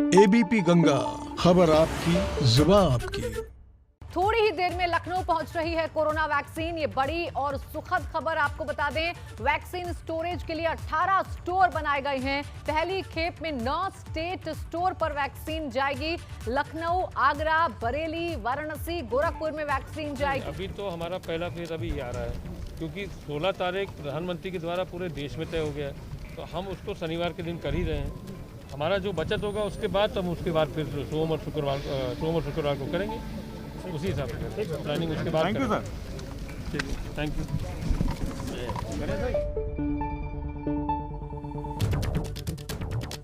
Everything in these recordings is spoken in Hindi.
एबीपी गंगा, खबर आपकी, जुबान आपकी। थोड़ी ही देर में लखनऊ पहुंच रही है कोरोना वैक्सीन। ये बड़ी और सुखद खबर आपको बता दें, वैक्सीन स्टोरेज के लिए 18 स्टोर बनाए गए हैं। पहली खेप में 9 स्टेट स्टोर पर वैक्सीन जाएगी। लखनऊ, आगरा, बरेली, वाराणसी, गोरखपुर में वैक्सीन जाएगी। अभी तो हमारा पहला फेज अभी आ रहा है, क्योंकि 16 तारीख प्रधानमंत्री के द्वारा पूरे देश में तय हो गया है, तो हम उसको शनिवार के दिन कर ही रहे हैं। हमारा जो बचत होगा उसके बाद हम उसके बाद फिर सोम और शुक्रवार को करेंगे, उसी हिसाब से प्लानिंग उसके बाद। Thank you sir. Thank you.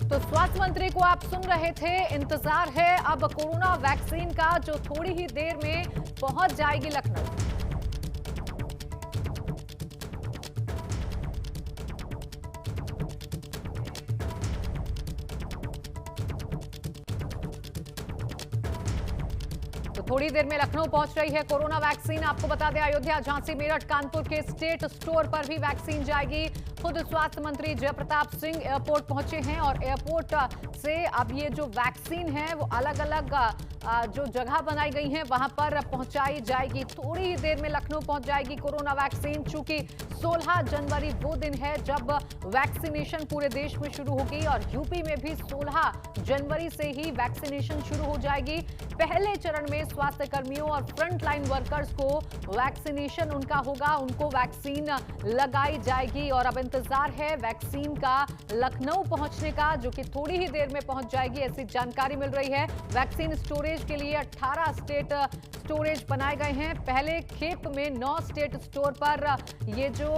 तो स्वास्थ्य मंत्री को आप सुन रहे थे। इंतजार है अब कोरोना वैक्सीन का, जो थोड़ी ही देर में पहुंच जाएगी लखनऊ। तो थोड़ी देर में लखनऊ पहुंच रही है कोरोना वैक्सीन। आपको बता दें, अयोध्या, झांसी, मेरठ, कानपुर के स्टेट स्टोर पर भी वैक्सीन जाएगी। खुद स्वास्थ्य मंत्री जयप्रताप सिंह एयरपोर्ट पहुंचे हैं और एयरपोर्ट से अब ये जो वैक्सीन है वो अलग अलग जो जगह बनाई गई हैं वहां पर पहुंचाई जाएगी। थोड़ी ही देर में लखनऊ पहुंच जाएगी कोरोना वैक्सीन। चूंकि 16 जनवरी वो दिन है जब वैक्सीनेशन पूरे देश में शुरू होगी और यूपी में भी 16 जनवरी से ही वैक्सीनेशन शुरू हो जाएगी। पहले चरण में स्वास्थ्य कर्मियों और फ्रंट लाइन वर्कर्स को वैक्सीनेशन उनका होगा, उनको वैक्सीन लगाई जाएगी। और अब इंतजार है वैक्सीन का लखनऊ पहुंचने का, जो कि थोड़ी ही देर में पहुंच जाएगी, ऐसी जानकारी मिल रही है। वैक्सीन स्टोरेज के लिए 18 स्टेट स्टोरेज बनाए गए हैं। पहले खेप में 9 स्टेट स्टोर पर ये जो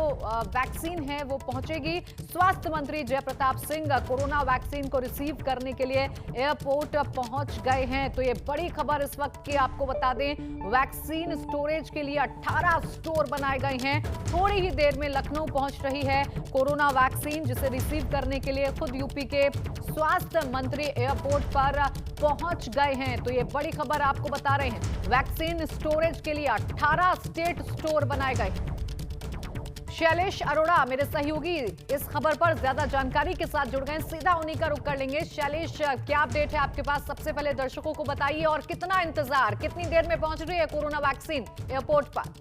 वैक्सीन है वो पहुंचेगी। स्वास्थ्य मंत्री जयप्रताप सिंह कोरोना वैक्सीन को रिसीव करने के लिए एयरपोर्ट पहुंच गए हैं। तो ये बड़ी खबर इस वक्त की आपको बता दें, वैक्सीन स्टोरेज के लिए 18 स्टोर बनाए गए हैं। थोड़ी ही देर में लखनऊ पहुंच रही है कोरोना वैक्सीन, जिसे रिसीव करने के लिए खुद यूपी के स्वास्थ्य मंत्री एयरपोर्ट पर पहुंच गए हैं। तो ये बड़ी खबर आपको बता रहे हैं, वैक्सीन स्टोरेज के लिए 18 स्टेट स्टोर बनाए गए हैं। शैलेश अरोड़ा मेरे सहयोगी इस खबर पर ज्यादा जानकारी के साथ जुड़ गए, सीधा उन्हीं का रुख कर लेंगे। शैलेश, क्या अपडेट है आपके पास? सबसे पहले दर्शकों को बताइए, और कितना इंतजार, कितनी देर में पहुंच रही है कोरोना वैक्सीन एयरपोर्ट पर?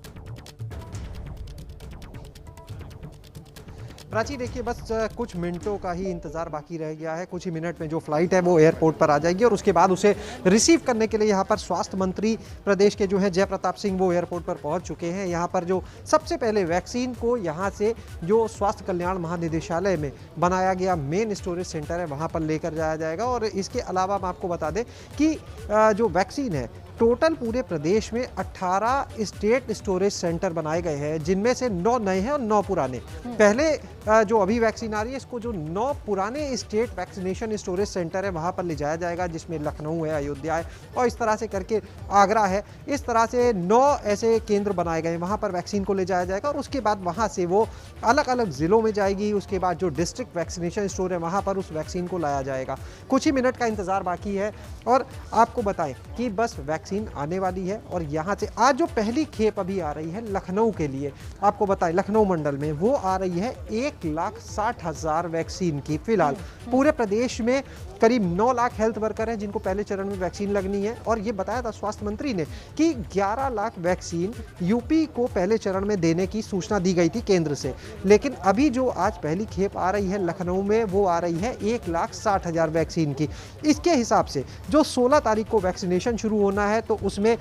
प्राची, देखिए बस कुछ मिनटों का ही इंतज़ार बाकी रह गया है। कुछ ही मिनट में जो फ्लाइट है वो एयरपोर्ट पर आ जाएगी और उसके बाद उसे रिसीव करने के लिए यहाँ पर स्वास्थ्य मंत्री प्रदेश के जो है जयप्रताप सिंह वो एयरपोर्ट पर पहुँच चुके हैं। यहाँ पर जो सबसे पहले वैक्सीन को यहाँ से जो स्वास्थ्य कल्याण महानिदेशालय में बनाया गया मेन स्टोरेज सेंटर है वहाँ पर लेकर जाया जाएगा। और इसके अलावा हम आपको बता दें कि जो वैक्सीन है टोटल पूरे प्रदेश में 18 स्टेट स्टोरेज सेंटर बनाए गए हैं, जिनमें से 9 नए हैं और 9 पुराने। पहले जो अभी वैक्सीन आ रही है इसको जो 9 पुराने स्टेट वैक्सीनेशन स्टोरेज सेंटर है वहाँ पर ले जाया जाएगा, जिसमें लखनऊ है, अयोध्या है और इस तरह से करके आगरा है। इस तरह से 9 ऐसे केंद्र बनाए गए हैं, वहाँ पर वैक्सीन को ले जाया जाएगा और उसके बाद वहाँ से वो अलग अलग ज़िलों में जाएगी। उसके बाद जो डिस्ट्रिक्ट वैक्सीनेशन स्टोर है वहाँ पर उस वैक्सीन को लाया जाएगा। कुछ ही मिनट का इंतज़ार बाकी है और आपको बताएं कि बस वैक्सीन आने वाली है। और यहाँ से आज जो पहली खेप अभी आ रही है लखनऊ के लिए, आपको बताएं लखनऊ मंडल में वो आ रही है 1,60,000 वैक्सीन की। फिलहाल पूरे प्रदेश में करीब 9 लाख हेल्थ वर्कर हैं जिनको पहले चरण में वैक्सीन लगनी है। और ये बताया था स्वास्थ्य मंत्री ने कि 11 लाख वैक्सीन यूपी को पहले चरण में देने की सूचना दी गई थी केंद्र से, लेकिन अभी जो आज पहली खेप आ रही है लखनऊ में वो आ रही है 1,60,000 वैक्सीन की। इसके हिसाब से जो 16 तारीख को वैक्सीनेशन शुरू होना है तो उसमें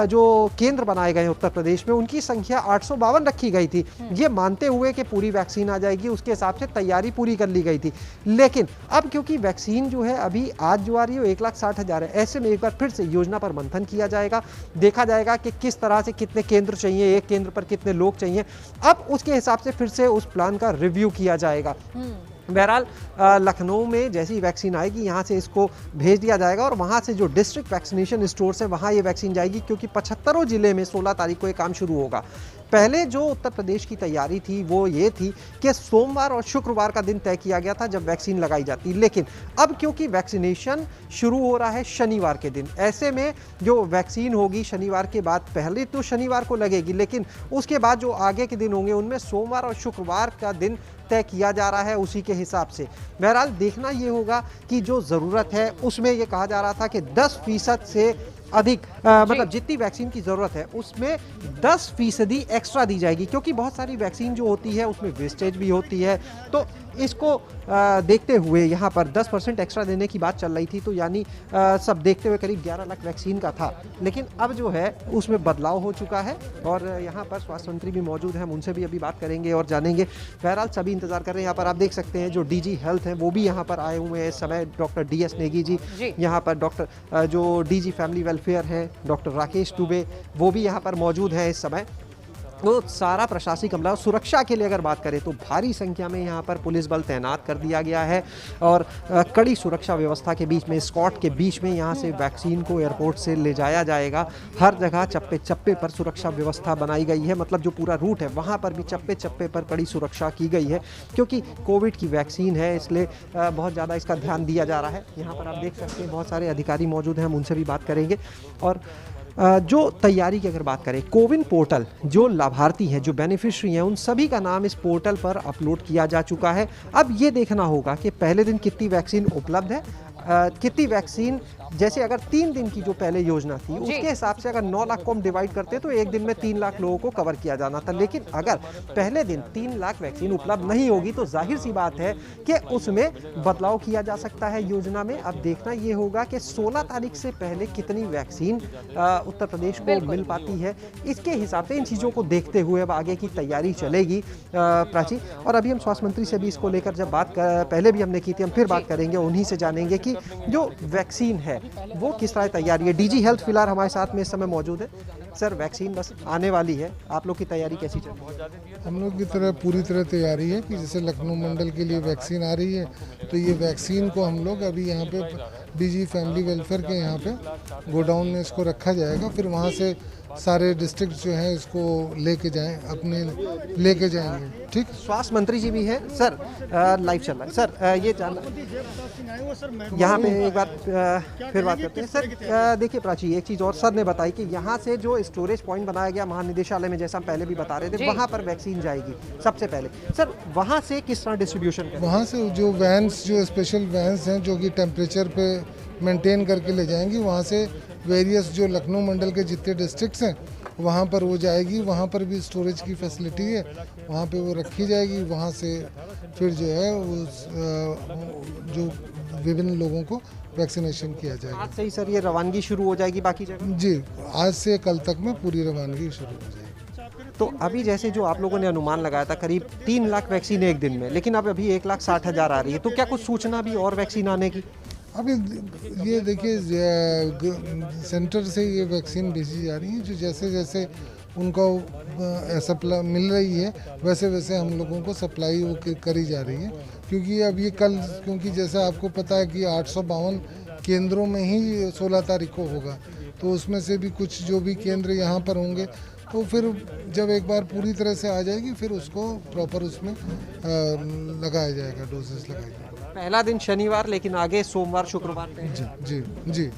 जो केंद्र बनाए गए हैं उत्तर प्रदेश में उनकी संख्या 852 रखी गई थी, ये मानते हुए कि पूरी वैक्सीन आ जाएगी। उसके हिसाब से तैयारी पूरी कर ली गई थी। लेकिन अब क्योंकि वैक्सीन जो है अभी आज जो आ रही है 1,60,000 है, ऐसे में एक बार फिर से योजना पर मंथन किया जाएगा, देखा जाएगा कि किस तरह से कितने केंद्र चाहिए, एक केंद्र पर कितने लोग चाहिए। अब उसके हिसाब से फिर से उस प्लान का रिव्यू किया जाएगा। बहरहाल लखनऊ में जैसी वैक्सीन आएगी यहाँ से इसको भेज दिया जाएगा और वहाँ से जो डिस्ट्रिक्ट वैक्सीनेशन स्टोर्स हैं वहाँ ये वैक्सीन जाएगी, क्योंकि 75 जिले में 16 तारीख को ये काम शुरू होगा। पहले जो उत्तर प्रदेश की तैयारी थी वो ये थी कि सोमवार और शुक्रवार का दिन तय किया गया था जब वैक्सीन लगाई जाती, लेकिन अब क्योंकि वैक्सीनेशन शुरू हो रहा है शनिवार के दिन, ऐसे में जो वैक्सीन होगी शनिवार के बाद, पहले तो शनिवार को लगेगी लेकिन उसके बाद जो आगे के दिन होंगे उनमें सोमवार और शुक्रवार का दिन तय किया जा रहा है उसी के हिसाब से। बहरहाल देखना ये होगा कि जो ज़रूरत है उसमें ये कहा जा रहा था कि 10% से अधिक मतलब जितनी वैक्सीन की ज़रूरत है उसमें 10% एक्स्ट्रा दी जाएगी, क्योंकि बहुत सारी वैक्सीन जो होती है उसमें वेस्टेज भी होती है। तो इसको देखते हुए यहाँ पर 10% एक्स्ट्रा देने की बात चल रही थी, तो यानी सब देखते हुए करीब 11 लाख वैक्सीन का था। लेकिन अब जो है उसमें बदलाव हो चुका है और यहाँ पर स्वास्थ्य मंत्री भी मौजूद हैं, हम उनसे भी अभी बात करेंगे और जानेंगे। बहरहाल सभी इंतजार कर रहे हैं। यहाँ पर आप देख सकते हैं जो DG हेल्थ हैं वो भी यहाँ पर आए हुए हैं इस समय, डॉक्टर DS नेगी जी। यहाँ पर डॉक्टर जो DG फैमिली वेलफेयर हैं डॉक्टर राकेश दुबे वो भी यहाँ पर मौजूद है इस समय। तो सारा प्रशासनिक अमला, सुरक्षा के लिए अगर बात करें तो भारी संख्या में यहाँ पर पुलिस बल तैनात कर दिया गया है और कड़ी सुरक्षा व्यवस्था के बीच में, स्कॉट के बीच में यहाँ से वैक्सीन को एयरपोर्ट से ले जाया जाएगा। हर जगह चप्पे चप्पे पर सुरक्षा व्यवस्था बनाई गई है, मतलब जो पूरा रूट है वहाँ पर भी चप्पे चप्पे पर कड़ी सुरक्षा की गई है, क्योंकि कोविड की वैक्सीन है इसलिए बहुत ज़्यादा इसका ध्यान दिया जा रहा है। यहाँ पर आप देख सकते हैं बहुत सारे अधिकारी मौजूद हैं, हम उनसे भी बात करेंगे। और जो तैयारी की अगर बात करें, कोविन पोर्टल, जो लाभार्थी हैं, जो बेनिफिशियरी हैं, उन सभी का नाम इस पोर्टल पर अपलोड किया जा चुका है। अब ये देखना होगा कि पहले दिन कितनी वैक्सीन उपलब्ध है, कितनी वैक्सीन, जैसे अगर 3 दिन की जो पहले योजना थी उसके हिसाब से अगर 9 लाख को हम डिवाइड करते तो एक दिन में 3 लाख लोगों को कवर किया जाना था। लेकिन अगर पहले दिन 3 लाख वैक्सीन उपलब्ध नहीं होगी तो जाहिर सी बात है कि उसमें बदलाव किया जा सकता है योजना में। अब देखना ये होगा कि 16 तारीख से पहले कितनी वैक्सीन उत्तर प्रदेश को मिल पाती है, इसके हिसाब से इन चीज़ों को देखते हुए अब आगे की तैयारी चलेगी प्राची। और अभी हम स्वास्थ्य मंत्री से भी इसको लेकर जब बात पहले भी हमने की थी, हम फिर बात करेंगे, उन्हीं से जानेंगे कि जो वैक्सीन है वो किस तरह तैयारी है। DG हेल्थ फिलहाल हमारे साथ में इस समय मौजूद है। सर, वैक्सीन बस आने वाली है, आप लोग की तैयारी कैसी चल रही है? हम लोग की तरह पूरी तरह तैयारी है कि जैसे लखनऊ मंडल के लिए वैक्सीन आ रही है तो ये वैक्सीन को हम लोग अभी यहाँ पे DG फैमिली वेलफेयर के यहाँ पे गोडाउन में इसको रखा जाएगा, फिर वहाँ से सारे डिस्ट्रिक्ट जो हैं इसको लेके जाएंगे। ठीक, स्वास्थ्य मंत्री जी भी हैं। सर, लाइव चल रहा है। सर, ये जानना यहाँ पे एक बार फिर बात करते हैं। सर, देखिए प्राची, एक चीज़ और सर ने बताई कि यहाँ से जो स्टोरेज पॉइंट बनाया गया महानिदेशालय में, जैसा हम पहले भी बता रहे थे, वहाँ पर वैक्सीन जाएगी सबसे पहले। सर, वहाँ से किस तरह डिस्ट्रीब्यूशन? वहाँ से जो वैन्स, जो स्पेशल वैन्स हैं जो कि टेम्परेचर पे मेंटेन करके ले जाएंगी, वहाँ से वेरियस जो लखनऊ मंडल के जितने डिस्ट्रिक्ट्स हैं वहाँ पर वो जाएगी। वहाँ पर भी स्टोरेज की फैसिलिटी है, वहाँ पे वो रखी जाएगी। वहाँ से फिर जो है वो जो विभिन्न लोगों को वैक्सीनेशन किया जाएगा। आज से ही सर ये रवानगी शुरू हो जाएगी बाकी जगह? जी, आज से कल तक में पूरी रवानगी शुरू हो जाएगी। तो अभी जैसे जो आप लोगों ने अनुमान लगाया था करीब 3 लाख वैक्सीन एक दिन में, लेकिन अब अभी 1,60,000 आ रही है, तो क्या कुछ सूचना भी और वैक्सीन आने की? अभी ये देखिए, सेंटर से ये वैक्सीन भेजी जा रही है, जो जैसे जैसे उनको सप्लाई मिल रही है वैसे वैसे हम लोगों को सप्लाई वो करी जा रही है। क्योंकि अब ये कल, क्योंकि जैसे आपको पता है कि 852 केंद्रों में ही 16 तारीख को होगा, तो उसमें से भी कुछ जो भी केंद्र यहाँ पर होंगे तो फिर जब एक बार पूरी तरह से आ जाएगी फिर उसको प्रॉपर उसमें लगाया जाएगा, डोजेस लगाया जाएगा। पहला दिन शनिवार, लेकिन आगे सोमवार शुक्रवार पे। जी जी जी।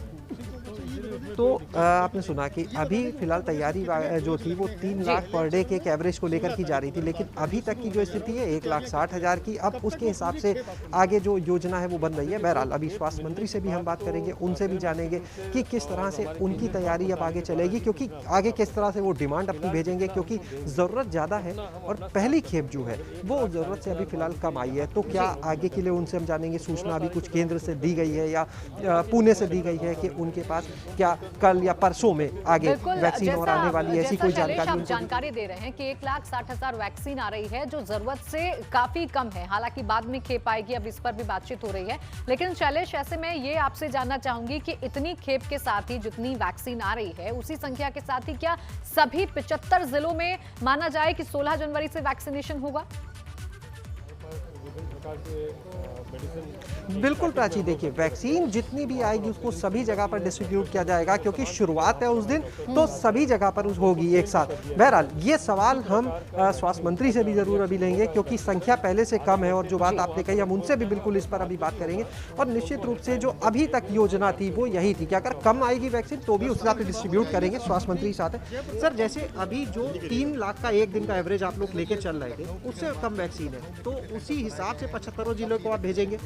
तो आपने सुना कि अभी फिलहाल तैयारी जो थी वो 3 लाख पर डे के एक एवरेज को लेकर की जा रही थी, लेकिन अभी तक की जो स्थिति है 1,60,000 की। अब उसके हिसाब से आगे जो योजना है वो बन रही है। बहरहाल अभी स्वास्थ्य मंत्री से भी हम बात करेंगे, उनसे भी जानेंगे कि किस तरह से उनकी तैयारी अब आगे चलेगी, क्योंकि आगे किस तरह से वो डिमांड अपनी भेजेंगे, क्योंकि ज़रूरत ज़्यादा है और पहली खेप जो है वो ज़रूरत से अभी फिलहाल कम आई है। तो क्या आगे के लिए उनसे हम जानेंगे। सूचना अभी कुछ केंद्र से दी गई है या पुणे से दी गई है कि उनके पास क्या कल या परसों में आगे वैक्सीन और आने वाली है, ऐसी कोई जानकारी दे रहे हैं कि 1,60,000 वैक्सीन आ रही है जो जरूरत से काफी कम है। हालांकि बाद में खेप आएगी, अब इस पर भी बातचीत हो रही है। लेकिन शैलेश, ऐसे में ये आपसे जानना चाहूंगी कि इतनी खेप के साथ ही जितनी वैक्सीन आ रही है उसी संख्या के साथ ही क्या सभी 75 जिलों में माना जाए कि 16 जनवरी से वैक्सीनेशन होगा? विभिन्न प्रकार के मेडिसिन। बिल्कुल प्राची, देखिए वैक्सीन जितनी भी आएगी उसको सभी जगह पर डिस्ट्रीब्यूट किया जाएगा, क्योंकि शुरुआत है उस दिन तो सभी जगह पर होगी एक साथ। बहरहाल ये सवाल हम स्वास्थ्य मंत्री से भी जरूर अभी लेंगे, क्योंकि संख्या पहले से कम है और जो बात आपने कही हम उनसे भी बिल्कुल इस पर अभी बात करेंगे। और निश्चित रूप से जो अभी तक योजना थी वो यही थी कि अगर कम आएगी वैक्सीन तो भी उस हिसाब से डिस्ट्रीब्यूट करेंगे। स्वास्थ्य मंत्री साथ है सर, जैसे अभी जो 3 लाख का एक दिन का एवरेज आप लोग लेके चल रहे थे उससे कम वैक्सीन है, तो उसी हिसाब से 75 जिलों को आप भेजेंगे?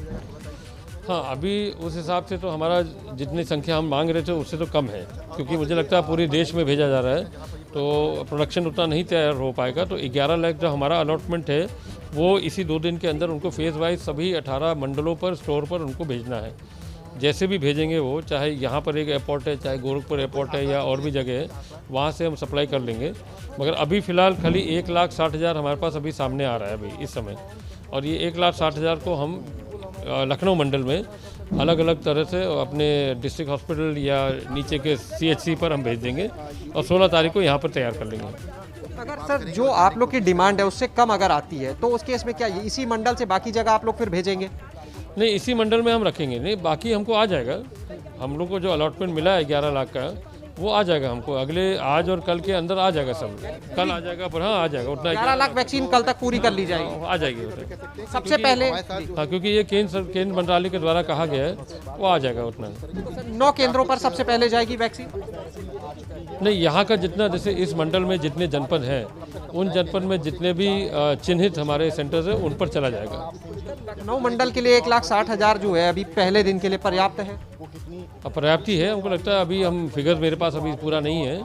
हाँ, अभी उस हिसाब से तो हमारा जितनी संख्या हम मांग रहे थे उससे तो कम है, क्योंकि मुझे लगता है पूरे देश में भेजा जा रहा है तो प्रोडक्शन उतना नहीं तैयार हो पाएगा। तो 11 लाख जो हमारा अलॉटमेंट है वो इसी 2 दिन के अंदर उनको फेज़ वाइज सभी 18 मंडलों पर, स्टोर पर उनको भेजना है। जैसे भी भेजेंगे वो, चाहे यहाँ पर एक एयरपोर्ट है, चाहे गोरखपुर एयरपोर्ट है या और भी जगह है, वहाँ से हम सप्लाई कर लेंगे। मगर अभी फ़िलहाल खाली 1,60,000 हमारे पास अभी सामने आ रहा है अभी इस समय, और ये 1,60,000 को हम लखनऊ मंडल में अलग अलग तरह से अपने डिस्ट्रिक्ट हॉस्पिटल या नीचे के CHC पर हम भेज देंगे और 16 तारीख को यहाँ पर तैयार कर लेंगे। अगर सर जो आप लोग की डिमांड है उससे कम अगर आती है तो उस केस में क्या ये इसी मंडल से बाकी जगह आप लोग फिर भेजेंगे? नहीं, इसी मंडल में हम रखेंगे, नहीं बाकी हमको आ जाएगा। हम लोग को जो अलॉटमेंट मिला है 11 लाख का वो आ जाएगा हमको, अगले आज और कल के अंदर आ जाएगा, सब कल आ जाएगा, पर हाँ आ जाएगा उतना। 11 लाख वैक्सीन कल तक पूरी कर ली जाएगी, आ जाएगी उतना। सबसे पहले हाँ, क्योंकि ये केंद्र मंत्रालय के द्वारा कहा गया है, वो आ जाएगा उतना। 9 केंद्रों पर सबसे पहले जाएगी वैक्सीन? नहीं, यहाँ का जितना, जैसे इस मंडल में जितने जनपद हैं उन जनपद में जितने भी चिन्हित हमारे सेंटर्स हैं उन पर चला जाएगा। लखनऊ मंडल के लिए 1,60,000 जो है अभी पहले दिन के लिए पर्याप्त है? पर्याप्त ही है, हमको लगता है। अभी हम फिगर मेरे पास अभी पूरा नहीं है,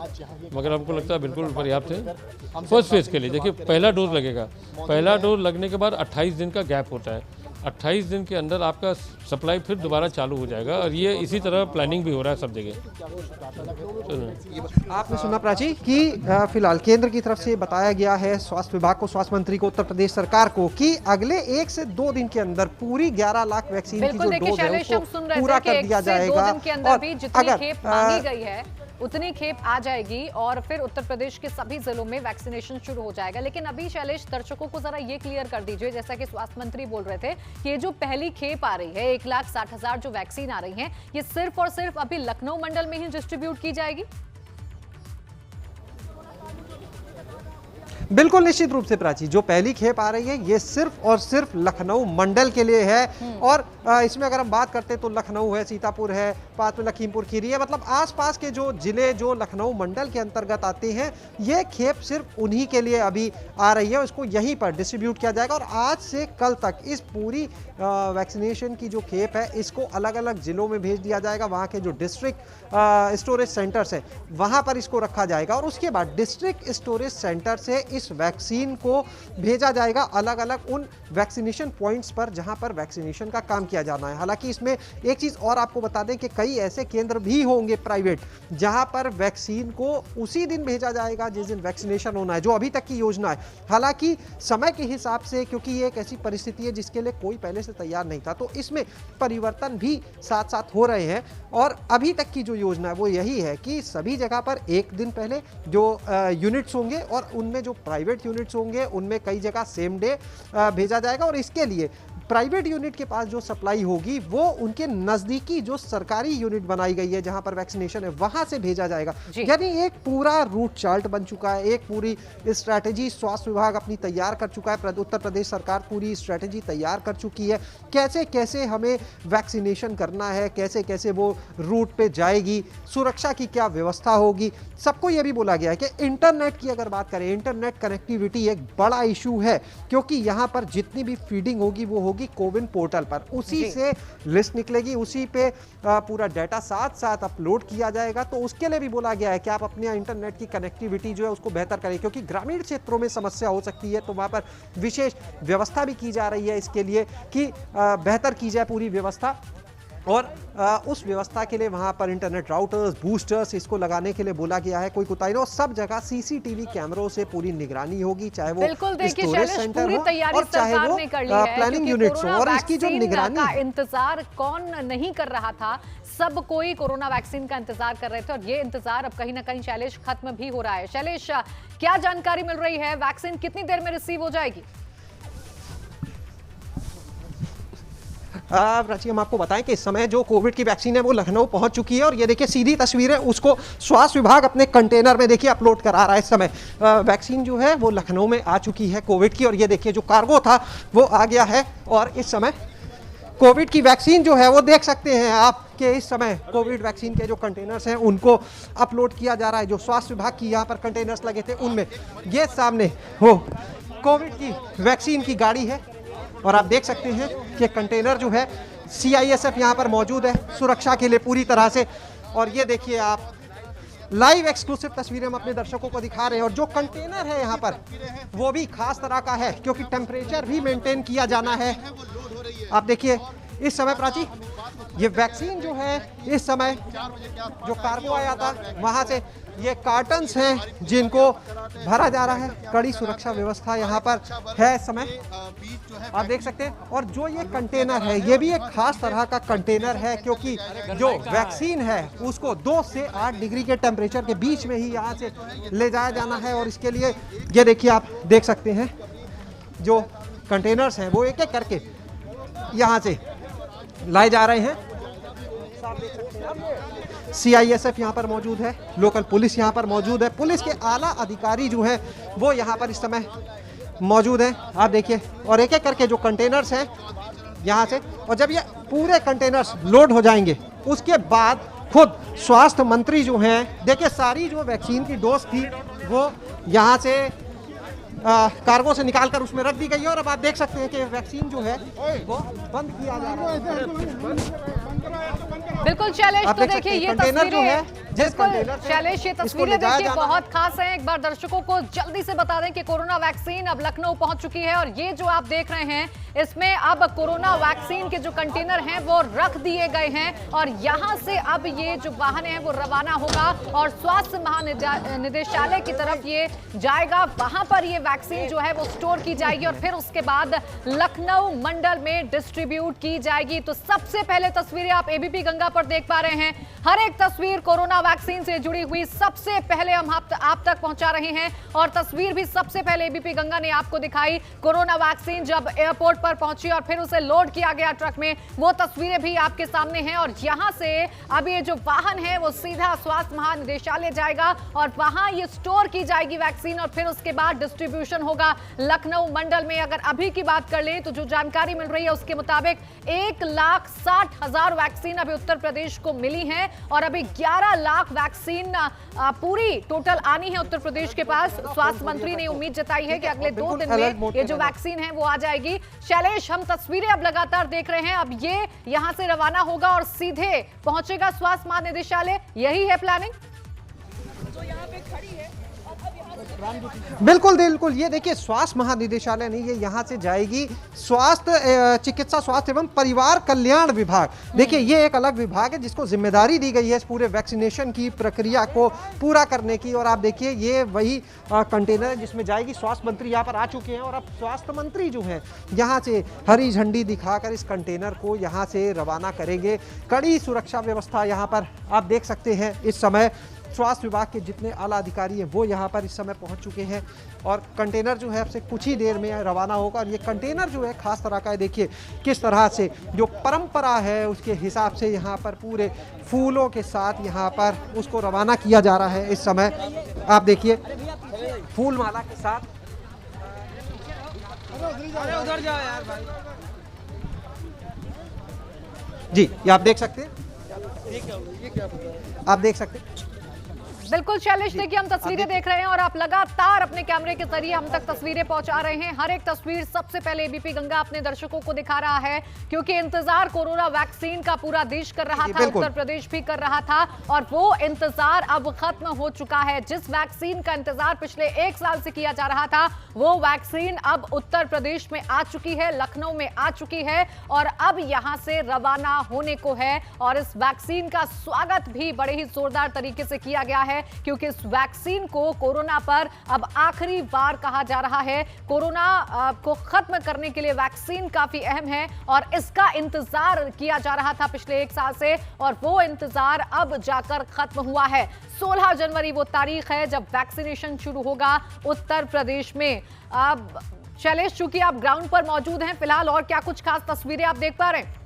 मगर हमको लगता है बिल्कुल पर्याप्त है फर्स्ट फेज के लिए। देखिए पहला डोज लगेगा, पहला डोज लगने के बाद 28 दिन का गैप होता है। 28 दिन के अंदर आपका सप्लाई फिर दोबारा चालू हो जाएगा, और ये इसी तरह प्लानिंग भी हो रहा है सब जगह। आपने सुना प्राची कि फिलहाल केंद्र की तरफ से बताया गया है स्वास्थ्य विभाग को, स्वास्थ्य मंत्री को, उत्तर प्रदेश सरकार को, कि अगले 1 से 2 दिन के अंदर पूरी 11 लाख वैक्सीन की जो डोज है उसको पूरा कर दिया जाएगा। और जितनी खेप मांगी गई है उतनी खेप आ जाएगी और फिर उत्तर प्रदेश के सभी जिलों में वैक्सीनेशन शुरू हो जाएगा। लेकिन अभी शैलेश, दर्शकों को जरा ये क्लियर कर दीजिए, जैसा कि स्वास्थ्य मंत्री बोल रहे थे कि ये जो पहली खेप आ रही है 1,60,000 जो वैक्सीन आ रही है, ये सिर्फ और सिर्फ अभी लखनऊ मंडल में ही डिस्ट्रीब्यूट की जाएगी? बिल्कुल निश्चित रूप से प्राची, जो पहली खेप आ रही है ये सिर्फ और सिर्फ लखनऊ मंडल के लिए है। और इसमें अगर हम बात करते हैं तो लखनऊ है, सीतापुर है, पास में लखीमपुर खीरी है, मतलब आसपास के जो जिले जो लखनऊ मंडल के अंतर्गत आते हैं, ये खेप सिर्फ उन्हीं के लिए अभी आ रही है। इसको यहीं पर डिस्ट्रीब्यूट किया जाएगा और आज से कल तक इस पूरी वैक्सीनेशन की जो खेप है इसको अलग अलग जिलों में भेज दिया जाएगा। वहाँ के जो डिस्ट्रिक्ट स्टोरेज सेंटर्स है वहाँ पर इसको रखा जाएगा और उसके बाद डिस्ट्रिक्ट स्टोरेज सेंटर से इस वैक्सीन को भेजा जाएगा अलग अलग उन वैक्सीनेशन पॉइंट्स पर जहां पर वैक्सीनेशन का काम किया जाना है। हालांकि इसमें एक चीज और आपको बता दें कि कई ऐसे केंद्र भी होंगे प्राइवेट जहां पर वैक्सीन को उसी दिन भेजा जाएगा जिस दिन वैक्सीनेशन होना है, जो अभी तक की योजना है। हालांकि समय के हिसाब से, क्योंकि ये एक ऐसी परिस्थिति है जिसके लिए कोई पहले से तैयार नहीं था, तो इसमें परिवर्तन भी साथ साथ हो रहे हैं। और अभी तक की जो योजना है वो यही है कि सभी जगह पर एक दिन पहले जो यूनिट्स होंगे और उनमें जो प्राइवेट यूनिट्स होंगे उनमें कई जगह सेम डे भेजा जाएगा। और इसके लिए प्राइवेट यूनिट के पास जो सप्लाई होगी वो उनके नजदीकी जो सरकारी यूनिट बनाई गई है जहां पर वैक्सीनेशन है वहां से भेजा जाएगा। यानी एक पूरा रूट चार्ट बन चुका है, एक पूरी स्ट्रैटेजी स्वास्थ्य विभाग अपनी तैयार कर चुका है, उत्तर प्रदेश सरकार पूरी स्ट्रैटेजी तैयार कर चुकी है, कैसे कैसे हमें वैक्सीनेशन करना है, कैसे कैसे वो रूट पे जाएगी, सुरक्षा की क्या व्यवस्था होगी। सबको ये भी बोला गया है कि इंटरनेट की अगर बात करें, इंटरनेट कनेक्टिविटी एक बड़ा इशू है, क्योंकि यहाँ पर जितनी भी फीडिंग होगी वो होगी कोविन पोर्टल पर, उसी से लिस्ट निकलेगी, उसी पे पूरा डाटा साथ साथ अपलोड किया जाएगा। तो उसके लिए भी बोला गया है कि आप अपने इंटरनेट की कनेक्टिविटी जो है उसको बेहतर करें, क्योंकि ग्रामीण क्षेत्रों में समस्या हो सकती है, तो वहाँ पर विशेष व्यवस्था भी की जा रही है इसके लिए कि बेहतर की जाए पूरी व्यवस्था। और उस व्यवस्था के लिए वहां पर इंटरनेट राउटर्स, बूस्टर्स इसको लगाने के लिए बोला गया है। कोई कुताही और सब जगह सीसीटीवी कैमरों से पूरी निगरानी होगी, चाहे वो स्टोरेज सेंटर हो और चाहे वो प्लानिंग यूनिट्स हो। और इसकी जो निगरानी का इंतजार कौन नहीं कर रहा था, सब कोई कोरोना वैक्सीन का इंतजार कर रहे थे और ये इंतजार अब कहीं ना कहीं शैलेश खत्म भी हो रहा है। शैलेश, क्या जानकारी मिल रही है, वैक्सीन कितनी देर में रिसीव हो जाएगी? प्राची हम आपको बताएं कि इस समय जो कोविड की वैक्सीन है वो लखनऊ पहुंच चुकी है और ये देखिए सीधी तस्वीरें उसको स्वास्थ्य विभाग अपने कंटेनर में देखिए अपलोड करा रहा है। इस समय वैक्सीन जो है वो लखनऊ में आ चुकी है कोविड की, और ये देखिए जो कार्गो था वो आ गया है और इस समय कोविड की वैक्सीन जो है वो देख सकते हैं आप कि इस समय कोविड वैक्सीन के जो कंटेनर्स हैं उनको अपलोड किया जा रहा है। जो स्वास्थ्य विभाग की यहाँ पर कंटेनर्स लगे थे उनमें ये सामने वो कोविड की वैक्सीन की गाड़ी है और आप देख सकते हैं कि कंटेनर जो है CISF यहाँ पर मौजूद है सुरक्षा के लिए पूरी तरह से। और ये देखिए आप लाइव एक्सक्लूसिव तस्वीरें हम अपने दर्शकों को दिखा रहे हैं और जो कंटेनर है यहाँ पर वो भी खास तरह का है क्योंकि टेम्परेचर भी मेंटेन किया जाना है। आप देखिए इस समय प्राची ये वैक्सीन जो है इस समय जो कार्गो आया था वहाँ से ये कार्टन्स हैं जिनको भरा जा रहा है। कड़ी सुरक्षा व्यवस्था यहाँ पर है इस समय आप देख सकते हैं। और जो ये कंटेनर है ये भी एक खास तरह का कंटेनर है क्योंकि जो वैक्सीन है उसको 2 से 8 डिग्री के टेम्परेचर के बीच में ही यहाँ से ले जाया जाना है और इसके लिए ये देखिए आप देख सकते हैं जो कंटेनर्स हैं वो एक एक करके यहाँ से लाए जा रहे हैं। CISF यहाँ पर मौजूद है, लोकल पुलिस यहाँ पर मौजूद है, पुलिस के आला अधिकारी जो हैं वो यहाँ पर इस समय मौजूद हैं आप देखिए। और एक एक करके जो कंटेनर्स हैं यहाँ से, और जब ये पूरे कंटेनर्स लोड हो जाएंगे उसके बाद खुद स्वास्थ्य मंत्री जो हैं देखिए सारी जो वैक्सीन की डोज थी वो यहाँ से कार्गो से निकालकर उसमें रख दी गई है और अब आप देख सकते हैं कि वैक्सीन जो है वो बंद किया जा रहा है। बिल्कुल शैलेश, तो देखिए ये तस्वीरें शैलेश ये तस्वीरें देखिए बहुत खास हैं। एक बार दर्शकों को जल्दी से बता दें कि कोरोना वैक्सीन अब लखनऊ पहुंच चुकी है और ये जो आप देख रहे हैं इसमें अब कोरोना वैक्सीन के जो कंटेनर हैं वो रख दिए गए हैं और यहां से अब ये जो वाहन है वो रवाना होगा और स्वास्थ्य महानिदेशालय की तरफ ये जाएगा। वहां पर ये वैक्सीन जो है वो स्टोर की जाएगी और फिर उसके बाद लखनऊ मंडल में डिस्ट्रीब्यूट की जाएगी। तो सबसे पहले तस्वीरें आप ABP गंगा पर देख पा रहे हैं। हर एक तस्वीर कोरोना वैक्सीन से जुड़ी हुई सबसे पहले हम आप तक पहुंचा रहे हैं और तस्वीर भी सबसे पहले ABP गंगा ने आपको दिखाई। कोरोना वैक्सीन जब एयरपोर्ट पर पहुंची और फिर उसे लोड किया गया ट्रक में, वो तस्वीरें भी आपके सामने हैं। और यहां से अब ये जो वाहन है वो सीधा स्वास्थ्य महानिदेशालय जाएगा और वहां ये स्टोर की जाएगी वैक्सीन और फिर उसके बाद डिस्ट्रीब्यूशन होगा लखनऊ मंडल में। अगर अभी की बात कर लें तो जो जानकारी मिल रही है उसके मुताबिक 1,60,000 वैक्सीन अभी उत्तर प्रदेश को मिली है और अभी 11 लाख वैक्सीन पूरी टोटल आनी है उत्तर प्रदेश के पास। स्वास्थ्य मंत्री ने उम्मीद जताई है कि अगले 2 दिन में ये जो वैक्सीन है वो आ जाएगी। शैलेश, हम तस्वीरें अब लगातार देख रहे हैं, अब ये यहां से रवाना होगा और सीधे पहुंचेगा स्वास्थ्य महानिदेशालय, यही है प्लानिंग जो यहां पे खड़ी है। बिल्कुल बिल्कुल, ये देखिए स्वास्थ्य महानिदेशालय नहीं, ये यहाँ से जाएगी चिकित्सा स्वास्थ्य एवं परिवार कल्याण विभाग। देखिए ये एक अलग विभाग है जिसको जिम्मेदारी दी गई है इस पूरे वैक्सीनेशन की प्रक्रिया को पूरा करने की। और आप देखिए ये वही कंटेनर है जिसमें जाएगी। स्वास्थ्य मंत्री यहाँ पर आ चुके हैं और अब स्वास्थ्य मंत्री जो है यहाँ से हरी झंडी दिखाकर इस कंटेनर को यहाँ से रवाना करेंगे। कड़ी सुरक्षा व्यवस्था यहाँ पर आप देख सकते हैं। इस समय स्वास्थ्य विभाग के जितने आला अधिकारी हैं वो यहाँ पर इस समय पहुँच चुके हैं और कंटेनर जो है अब से कुछ ही देर में रवाना होगा। और ये कंटेनर जो है खास तरह का है, देखिए किस तरह से जो परंपरा है उसके हिसाब से यहाँ पर पूरे फूलों के साथ यहाँ पर उसको रवाना किया जा रहा है। इस समय आप देखिए फूल माला के साथ। उधर जाओ यार भाई। जी ये आप देख सकते हैं, आप देख सकते हैं। बिल्कुल शैलेश, देखिए हम तस्वीरें देख रहे हैं और आप लगातार अपने कैमरे के जरिए हम तक तस्वीरें पहुंचा रहे हैं। हर एक तस्वीर सबसे पहले ABP गंगा अपने दर्शकों को दिखा रहा है क्योंकि इंतजार कोरोना वैक्सीन का पूरा देश कर रहा था, उत्तर प्रदेश भी कर रहा था और वो इंतजार अब खत्म हो चुका है। जिस वैक्सीन का इंतजार पिछले 1 साल से किया जा रहा था वो वैक्सीन अब उत्तर प्रदेश में आ चुकी है, लखनऊ में आ चुकी है और अब यहां से रवाना होने को है। और इस वैक्सीन का स्वागत भी बड़े ही जोरदार तरीके से किया गया है क्योंकि इस वैक्सीन को कोरोना पर अब आखिरी बार कहा जा रहा है। कोरोना को खत्म करने के लिए वैक्सीन काफी अहम है और इसका इंतजार किया जा रहा था पिछले 1 साल से और वो इंतजार अब जाकर खत्म हुआ है। 16 जनवरी वो तारीख है जब वैक्सीनेशन शुरू होगा उत्तर प्रदेश में। अब शैलेश, चूंकि आप ग्राउंड पर मौजूद हैं फिलहाल, और क्या कुछ खास तस्वीरें आप देख पा रहे हैं?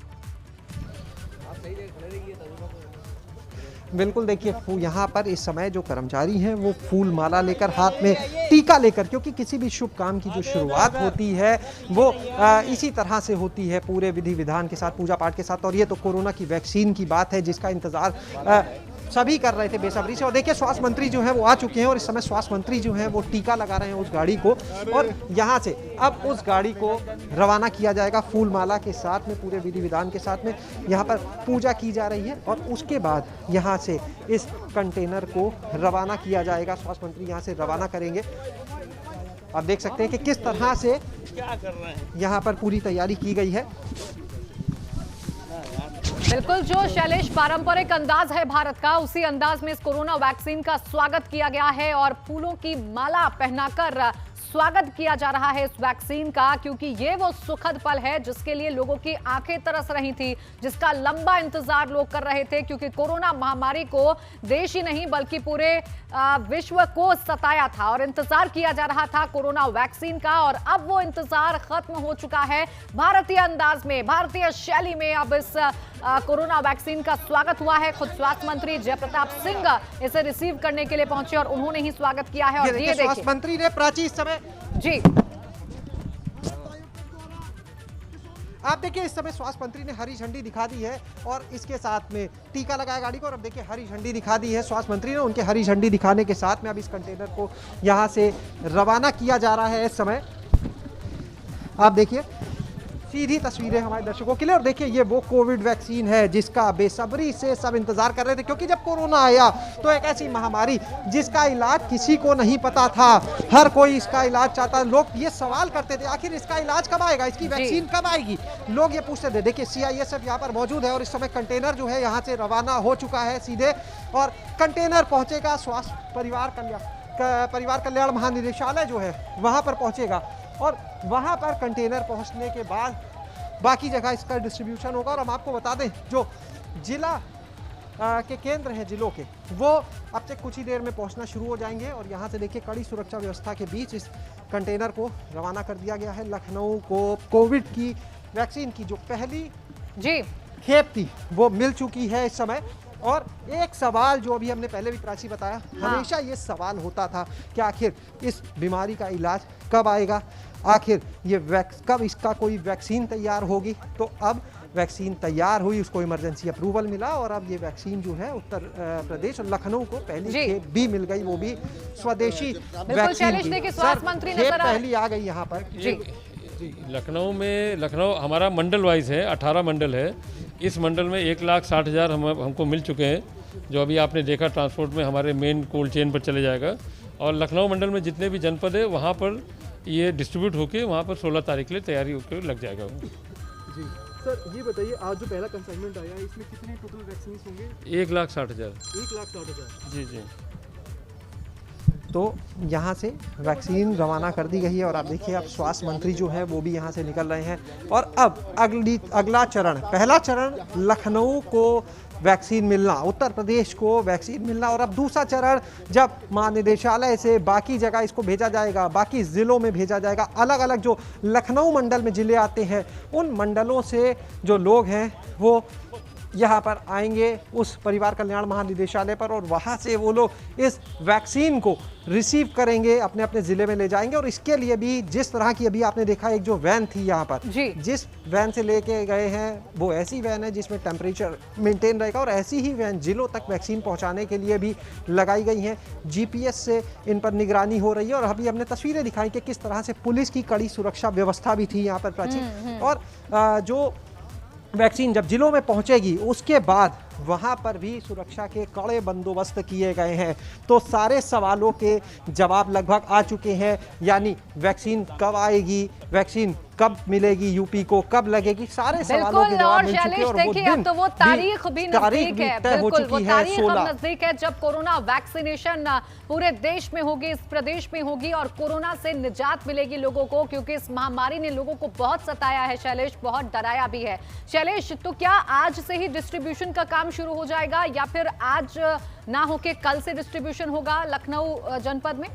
बिल्कुल, देखिए यहाँ पर इस समय जो कर्मचारी हैं वो फूल माला लेकर, हाथ में टीका लेकर, क्योंकि किसी भी शुभ काम की जो शुरुआत होती है वो इसी तरह से होती है, पूरे विधि विधान के साथ, पूजा पाठ के साथ। और ये तो कोरोना की वैक्सीन की बात है जिसका इंतजार सभी कर रहे थे बेसब्री से। और देखिए स्वास्थ्य मंत्री जो है वो आ चुके हैं और इस समय स्वास्थ्य मंत्री जो है वो टीका लगा रहे हैं उस गाड़ी को, और यहाँ से अब उस गाड़ी को रवाना किया जाएगा फूल माला के साथ में, पूरे विधि विधान के साथ में। यहाँ पर पूजा की जा रही है और उसके बाद यहाँ से इस कंटेनर को रवाना किया जाएगा। स्वास्थ्य मंत्री यहाँ से रवाना करेंगे। आप देख सकते हैं कि किस तरह से क्या कर रहे हैं, यहाँ पर पूरी तैयारी की गई है। बिल्कुल, जो शैलेश पारंपरिक अंदाज है भारत का, उसी अंदाज में इस कोरोना वैक्सीन का स्वागत किया गया है और फूलों की माला पहनाकर स्वागत किया जा रहा है इस वैक्सीन का, क्योंकि ये वो सुखद पल है जिसके लिए लोगों की आंखें तरस रही थी, जिसका लंबा इंतजार लोग कर रहे थे, क्योंकि कोरोना महामारी को देश ही नहीं बल्कि पूरे विश्व को सताया था और इंतजार किया जा रहा था कोरोना वैक्सीन का। और अब वो इंतजार खत्म हो चुका है। भारतीय अंदाज में, भारतीय शैली में अब इस कोरोना वैक्सीन का स्वागत हुआ है। खुद स्वास्थ्य मंत्री जयप्रताप सिंह इसे रिसीव करने के लिए पहुंचे और उन्होंने ही स्वागत किया है। और ये देखिए स्वास्थ्य मंत्री ने प्राची इस समय जी, आप देखिए इस समय स्वास्थ्य मंत्री ने हरी झंडी दिखा दी है और इसके साथ में टीका लगाया गाड़ी को। और अब देखिए हरी झंडी दिखा दी है स्वास्थ्य मंत्री ने, उनके हरी झंडी दिखाने के साथ में अब इस कंटेनर को यहां से रवाना किया जा रहा है। इस समय आप देखिए सीधी तस्वीरें हमारे दर्शकों के लिए। और देखिए ये वो कोविड वैक्सीन है जिसका बेसब्री से सब इंतजार कर रहे थे, क्योंकि जब कोरोना आया तो एक ऐसी महामारी जिसका इलाज किसी को नहीं पता था, हर कोई इसका इलाज चाहता। लोग ये सवाल करते थे आखिर इसका इलाज कब आएगा, इसकी वैक्सीन कब आएगी, लोग ये पूछते थे। देखिए CISF यहाँ पर मौजूद है और इस समय कंटेनर जो है यहाँ से रवाना हो चुका है सीधे, और कंटेनर पहुँचेगा स्वास्थ्य परिवार कल्याण महानिदेशालय जो है वहाँ पर पहुँचेगा। और वहाँ पर कंटेनर पहुँचने के बाद बाकी जगह इसका डिस्ट्रीब्यूशन होगा। और हम आपको बता दें जो जिला के केंद्र हैं जिलों के, वो अब से कुछ ही देर में पहुँचना शुरू हो जाएंगे। और यहाँ से देखिए कड़ी सुरक्षा व्यवस्था के बीच इस कंटेनर को रवाना कर दिया गया है। लखनऊ को कोविड की वैक्सीन की जो पहली खेप थी वो मिल चुकी है इस समय। और एक सवाल जो अभी हमने पहले भी प्राची बताया, हमेशा ये सवाल होता था कि आखिर इस बीमारी का इलाज कब आएगा, आखिर ये कब इसका कोई वैक्सीन तैयार होगी। तो अब वैक्सीन तैयार हुई, उसको इमरजेंसी अप्रूवल मिला और अब ये वैक्सीन जो है उत्तर प्रदेश और लखनऊ को पहली खेप भी मिल गई, वो भी स्वदेशी वैक्सीन। स्वास्थ्य मंत्री पहली आ गई यहाँ पर। लखनऊ हमारा मंडल वाइज है, 18 मंडल है। इस मंडल में 1,60,000 हमको मिल चुके हैं, जो अभी आपने देखा ट्रांसपोर्ट में हमारे मेन कोल्ड चेन पर चले जाएगा। और लखनऊ मंडल में जितने भी जनपद है वहाँ पर ये डिस्ट्रीब्यूट होके वहाँ पर 16 तारीख के लिए तैयारी होकर लग जाएगा। जी सर, ये बताइए आज जो पहला कंसाइनमेंट आया है इसमें कितने टोटल वैक्सीन होंगे? 1,60,000। 1,60,000। जी जी। तो यहाँ से वैक्सीन रवाना कर दी गई है और आप देखिए अब स्वास्थ्य मंत्री जो है वो भी यहाँ से निकल रहे हैं। और अब अगला चरण, पहला चरण लखनऊ को वैक्सीन मिलना, उत्तर प्रदेश को वैक्सीन मिलना, और अब दूसरा चरण जब महानिदेशालय से बाकी जगह इसको भेजा जाएगा, बाकी ज़िलों में भेजा जाएगा। अलग अलग जो लखनऊ मंडल में ज़िले आते हैं उन मंडलों से जो लोग हैं वो यहाँ पर आएंगे उस परिवार कल्याण महानिदेशालय पर, और वहाँ से वो लोग इस वैक्सीन को रिसीव करेंगे, अपने अपने ज़िले में ले जाएंगे। और इसके लिए भी जिस तरह की अभी आपने देखा एक जो वैन थी यहाँ पर, जिस वैन से लेके गए हैं वो ऐसी वैन है जिसमें टेम्परेचर मेंटेन रहेगा, और ऐसी ही वैन जिलों तक वैक्सीन पहुँचाने के लिए भी लगाई गई हैं। GPS से इन पर निगरानी हो रही है। और अभी हमने तस्वीरें दिखाई कि किस तरह से पुलिस की कड़ी सुरक्षा व्यवस्था भी थी यहाँ पर प्राची। और जो वैक्सीन जब जिलों में पहुंचेगी उसके बाद वहां पर भी सुरक्षा के कड़े बंदोबस्त किए गए हैं। तो सारे सवालों के जवाब लगभग आ चुके हैं, यानी वैक्सीन कब आएगी, वैक्सीन कब मिलेगी, यूपी को कब लगेगी, सारे सवालों के जवाब मिल चुके हैं। और वो दिन अब तो वो तारीख भी नजदीक है, बिल्कुल वो तारीख अब नजदीक है जब कोरोना वैक्सीनेशन पूरे देश में होगी, इस प्रदेश में होगी और कोरोना से निजात मिलेगी लोगों को, क्योंकि इस महामारी ने लोगों को बहुत सताया है शैलेश, बहुत डराया भी है। शैलेश, तो क्या आज से ही डिस्ट्रीब्यूशन का काम शुरू हो जाएगा या फिर आज ना होके कल से डिस्ट्रीब्यूशन होगा लखनऊ जनपद में?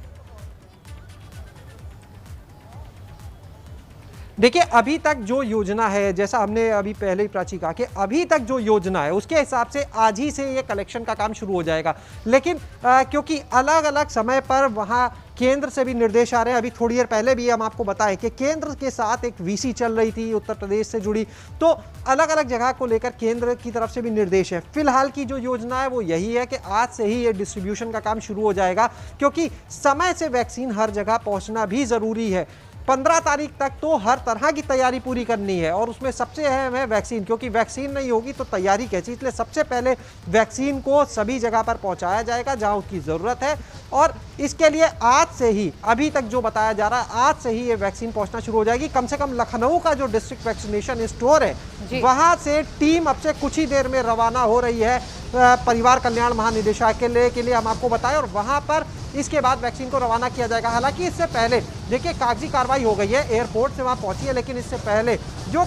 देखिए अभी तक जो योजना है, जैसा हमने अभी पहले ही प्राची कहा कि अभी तक जो योजना है उसके हिसाब से आज ही से ये कलेक्शन का काम शुरू हो जाएगा। लेकिन क्योंकि अलग अलग समय पर वहाँ केंद्र से भी निर्देश आ रहे हैं, अभी थोड़ी देर पहले भी हम आपको बताएं कि केंद्र के साथ एक वीसी चल रही थी उत्तर प्रदेश से जुड़ी, तो अलग अलग जगह को लेकर केंद्र की तरफ से भी निर्देश है। फिलहाल की जो योजना है वो यही है कि आज से ही ये डिस्ट्रीब्यूशन का काम शुरू हो जाएगा, क्योंकि समय से वैक्सीन हर जगह पहुंचना भी जरूरी है। 15 तारीख तक तो हर तरह की तैयारी पूरी करनी है और उसमें सबसे अहम है वैक्सीन, क्योंकि वैक्सीन नहीं होगी तो तैयारी कैसी। इसलिए सबसे पहले वैक्सीन को सभी जगह पर पहुंचाया जाएगा जहां उसकी ज़रूरत है, और इसके लिए आज से ही, अभी तक जो बताया जा रहा है, आज से ही ये वैक्सीन पहुंचना शुरू हो जाएगी। कम से कम लखनऊ का जो डिस्ट्रिक्ट वैक्सीनेशन स्टोर है वहां से टीम अब से कुछ ही देर में रवाना हो रही है परिवार कल्याण महानिदेशालय के लिए हम आपको बताएं, और वहां पर इसके बाद वैक्सीन को रवाना किया जाएगा। हालांकि इससे पहले देखिए कागजी कार्रवाई हो गई है, एयरपोर्ट से वहां पहुंची है, लेकिन इससे पहले जो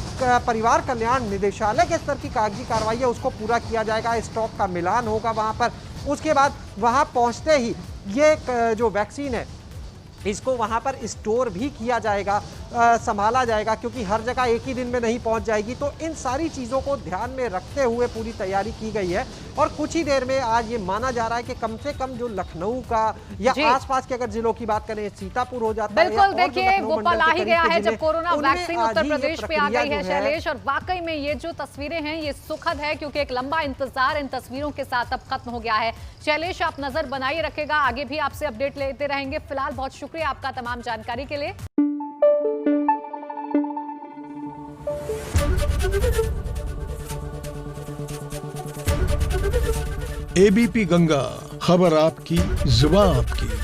परिवार कल्याण निदेशालय के स्तर की कागजी कार्रवाई है उसको पूरा किया जाएगा। स्टॉक का मिलान होगा वहां पर, उसके बाद वहां पहुंचते ही ये जो वैक्सीन है इसको वहां पर स्टोर भी किया जाएगा, संभाला जाएगा, क्योंकि हर जगह एक ही दिन में नहीं पहुंच जाएगी। तो इन सारी चीज़ों को ध्यान में रखते हुए पूरी तैयारी की गई है, और कुछ ही देर में आज ये माना जा रहा है कि कम से कम जो लखनऊ का या आसपास के अगर जिलों की बात करें, सीतापुर हो जाता है, बिल्कुल देखिए वो पल आ ही गया है जब कोरोना वैक्सीन उत्तर प्रदेश पे आ गई है शैलेश, और वाकई में ये जो तस्वीरें हैं ये सुखद है, क्योंकि एक लंबा इंतजार इन तस्वीरों के साथ अब खत्म हो गया है। शैलेश आप नजर बनाए रखेगा, आगे भी आपसे अपडेट लेते रहेंगे। फिलहाल बहुत शुक्रिया आपका तमाम जानकारी के लिए। एबीपी गंगा, खबर आपकी, जुबान आपकी।